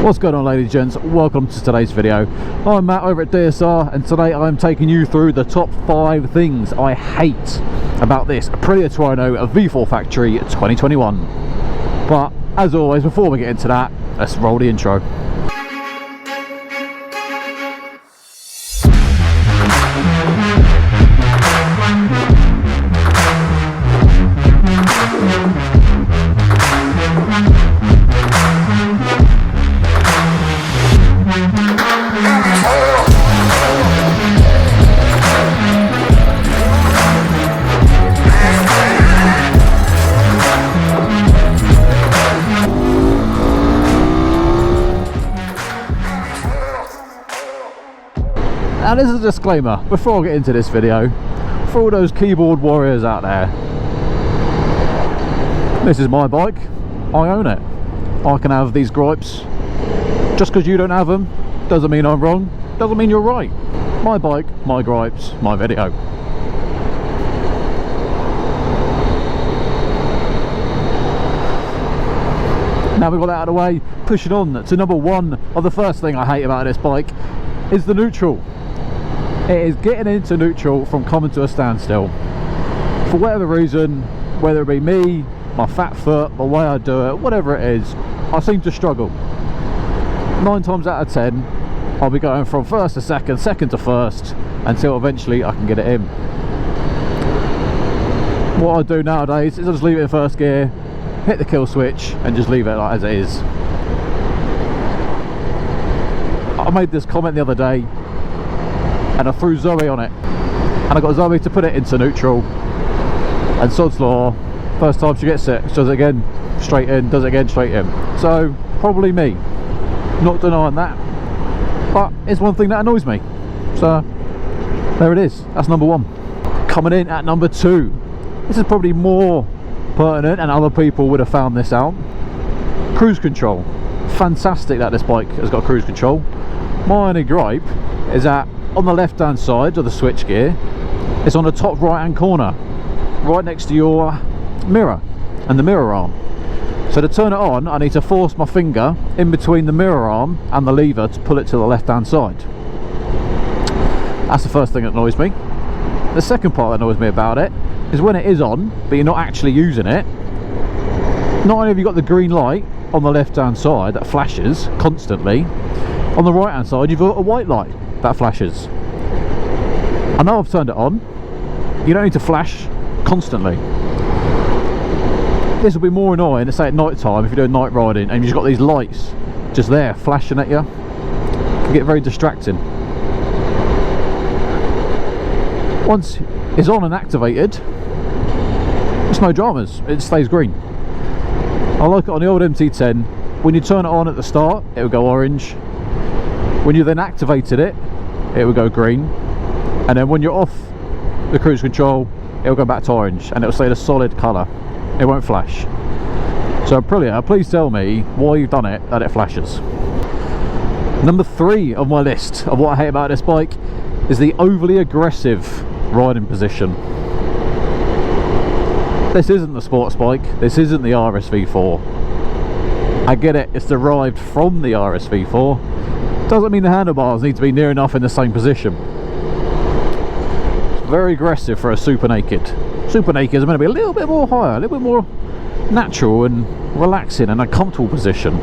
What's going on, ladies and gents? Welcome to today's video. I'm Matt over at D.S.R, and today I'm taking you through the top 5 things I hate about this Aprilia Tuono V4 Factory 2021. But as always, before we get into that, let's roll the intro. Now this is a disclaimer before I get into this video for all those keyboard warriors out there. This is my bike, I own it. I can have these gripes. Just because you don't have them doesn't mean I'm wrong, doesn't mean you're right. My bike, my gripes, my video. Now we've got that out of the way, pushing on to number 1 of the first thing I hate about this bike is the neutral. It is getting into neutral from coming to a standstill. For whatever reason, whether it be me, my fat foot, the way I do it, whatever it is, I seem to struggle. 9 times out of 10, I'll be going from first to second, second to first, until eventually I can get it in. What I do nowadays is I just leave it in first gear, hit the kill switch, and just leave it like as it is. I made this comment the other day, and I threw Zoe on it, and I got Zoe to put it into neutral, and sod's law, first time she gets it, she does it again straight in, does it again straight in. So probably me, not denying that, but it's one thing that annoys me. So there it is, that's number 1. Coming in at number 2, this is probably more pertinent and other people would have found this out. Cruise control. Fantastic that this bike has got cruise control. My only gripe is that on the left hand side of the switch gear, it's on the top right hand corner, right next to your mirror and the mirror arm. So to turn it on, I need to force my finger in between the mirror arm and the lever to pull it to the left hand side. That's the first thing that annoys me. The second part that annoys me about it is when it is on but you're not actually using it, not only have you got the green light on the left hand side that flashes constantly, on the right hand side you've got a white light that flashes. I know I've turned it on, you don't need to flash constantly. This will be more annoying, let's say at night time, if you're doing night riding and you've got these lights just there flashing at you. It can get very distracting. Once it's on and activated, it's no dramas, it stays green. I like it on the old MT10, when you turn it on at the start it will go orange, when you then activated it it will go green, and then when you're off the cruise control it will go back to orange and it will stay the solid colour, it won't flash. So Aprilia, please tell me why you've done it that it flashes. Number 3 of my list of what I hate about this bike is the overly aggressive riding position. This isn't the sports bike, this isn't the RSV4. I get it, it's derived from the RSV4. Doesn't mean the handlebars need to be near enough in the same position. It's very aggressive for a super naked. Super naked is meant to be a little bit more higher, a little bit more natural and relaxing and a comfortable position.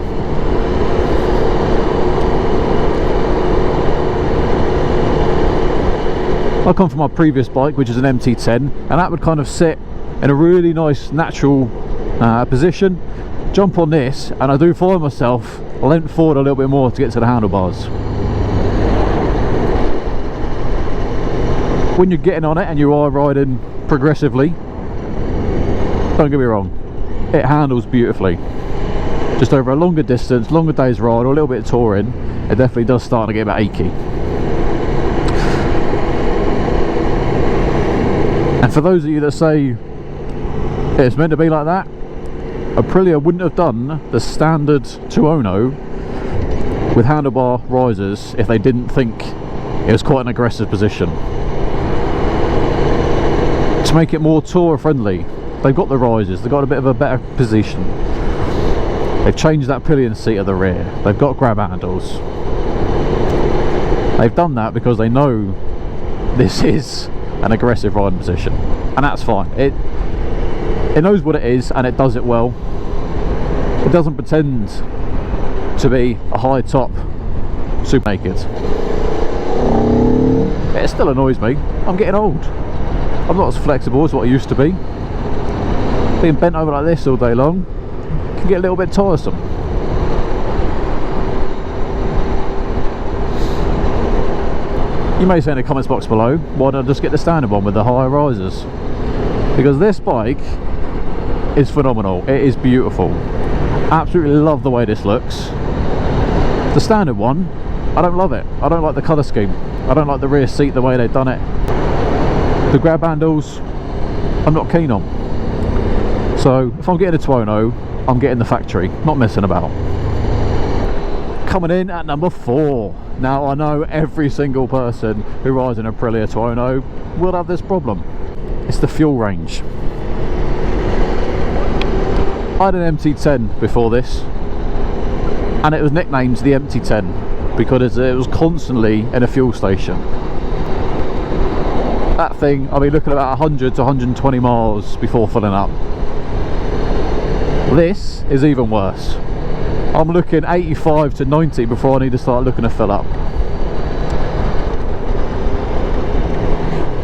I come from my previous bike, which is an MT10, and that would kind of sit in a really nice natural position. Jump on this and I do find myself leant forward a little bit more to get to the handlebars. When you're getting on it and you are riding progressively, don't get me wrong, it handles beautifully. Just over a longer distance, longer day's ride or a little bit of touring, it definitely does start to get a bit achy. And for those of you that say it's meant to be like that, Aprilia wouldn't have done the standard Tuono with handlebar risers if they didn't think it was quite an aggressive position. To make it more tour friendly, they've got the risers, they've got a bit of a better position. They've changed that pillion seat at the rear. They've got grab handles. They've done that because they know this is an aggressive riding position, and that's fine. It knows what it is and it does it well. It doesn't pretend to be a high top super naked. It still annoys me. I'm getting old. I'm not as flexible as what I used to be. Being bent over like this all day long can get a little bit tiresome. You may say in the comments box below, why don't I just get the standard one with the higher risers? Because this bike is phenomenal. It is beautiful. Absolutely love the way this looks. The standard one, I don't love it. I don't like the colour scheme. I don't like the rear seat, the way they've done it. The grab handles, I'm not keen on. So if I'm getting a Tuono, I'm getting the factory, not messing about. Coming in at number 4. Now I know every single person who rides an Aprilia Tuono will have this problem. It's the fuel range. I had an MT10 before this, and it was nicknamed the MT10 because it was constantly in a fuel station. That thing, I'll be looking at about 100 to 120 miles before filling up. This is even worse. I'm looking 85 to 90 before I need to start looking to fill up.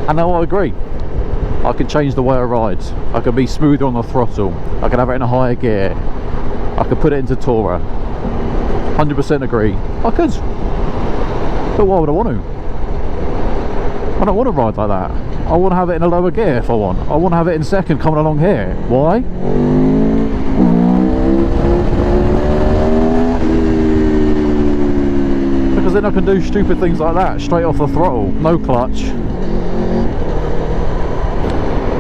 And now I agree. I can change the way I ride. I can be smoother on the throttle. I can have it in a higher gear. I can put it into Tourer. 100% agree. I could. But why would I want to? I don't want to ride like that. I want to have it in a lower gear if I want. I want to have it in second coming along here. Why? Because then I can do stupid things like that straight off the throttle, no clutch.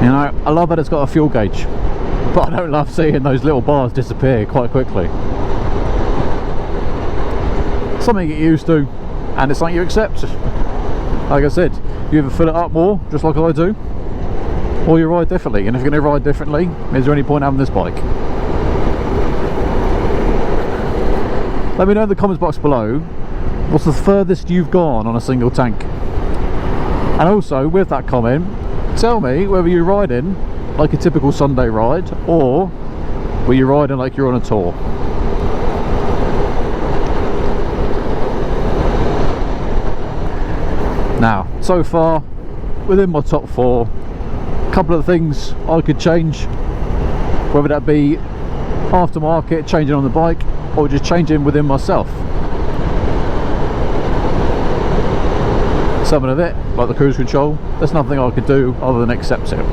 You know, I love that it's got a fuel gauge, but I don't love seeing those little bars disappear quite quickly. Something you get used to, and it's something you accept. Like I said, you either fill it up more, just like I do, or you ride differently. And if you're going to ride differently, is there any point having this bike? Let me know in the comments box below, what's the furthest you've gone on a single tank? And also, with that comment, tell me whether you're riding like a typical Sunday ride, or were you riding like you're on a tour? Now, so far, within my top 4, a couple of things I could change, whether that be aftermarket, changing on the bike, or just changing within myself. Something of it, like the cruise control, there's nothing I could do other than accept it.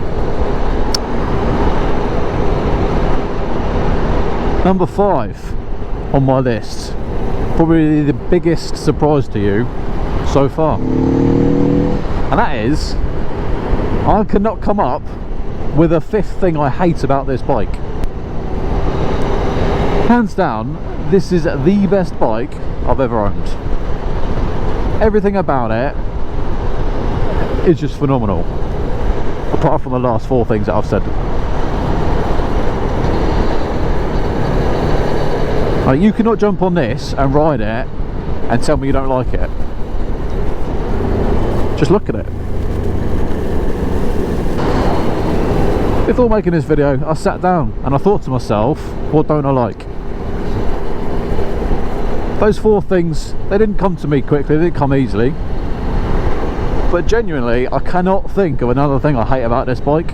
Number 5 on my list, probably the biggest surprise to you so far, and that is, I cannot come up with a 5th thing I hate about this bike. Hands down, this is the best bike I've ever owned. Everything about it is just phenomenal, apart from the last 4 things that I've said. Like, you cannot jump on this and ride it and tell me you don't like it. Just look at it. Before making this video, I sat down and I thought to myself, what don't I like? Those 4 things, they didn't come to me quickly, they didn't come easily. But genuinely, I cannot think of another thing I hate about this bike.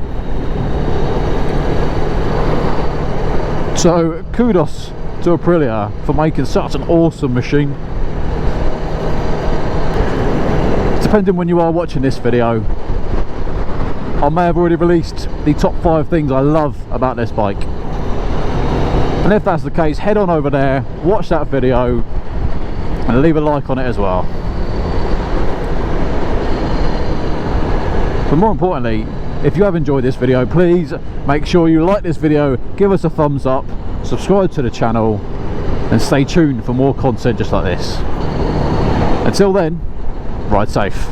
So kudos to Aprilia for making such an awesome machine. Depending when you are watching this video, I may have already released the top 5 things I love about this bike. And if that's the case, head on over there, watch that video, and leave a like on it as well. But more importantly, if you have enjoyed this video, please make sure you like this video, give us a thumbs up, subscribe to the channel, and stay tuned for more content just like this. Until then, ride safe.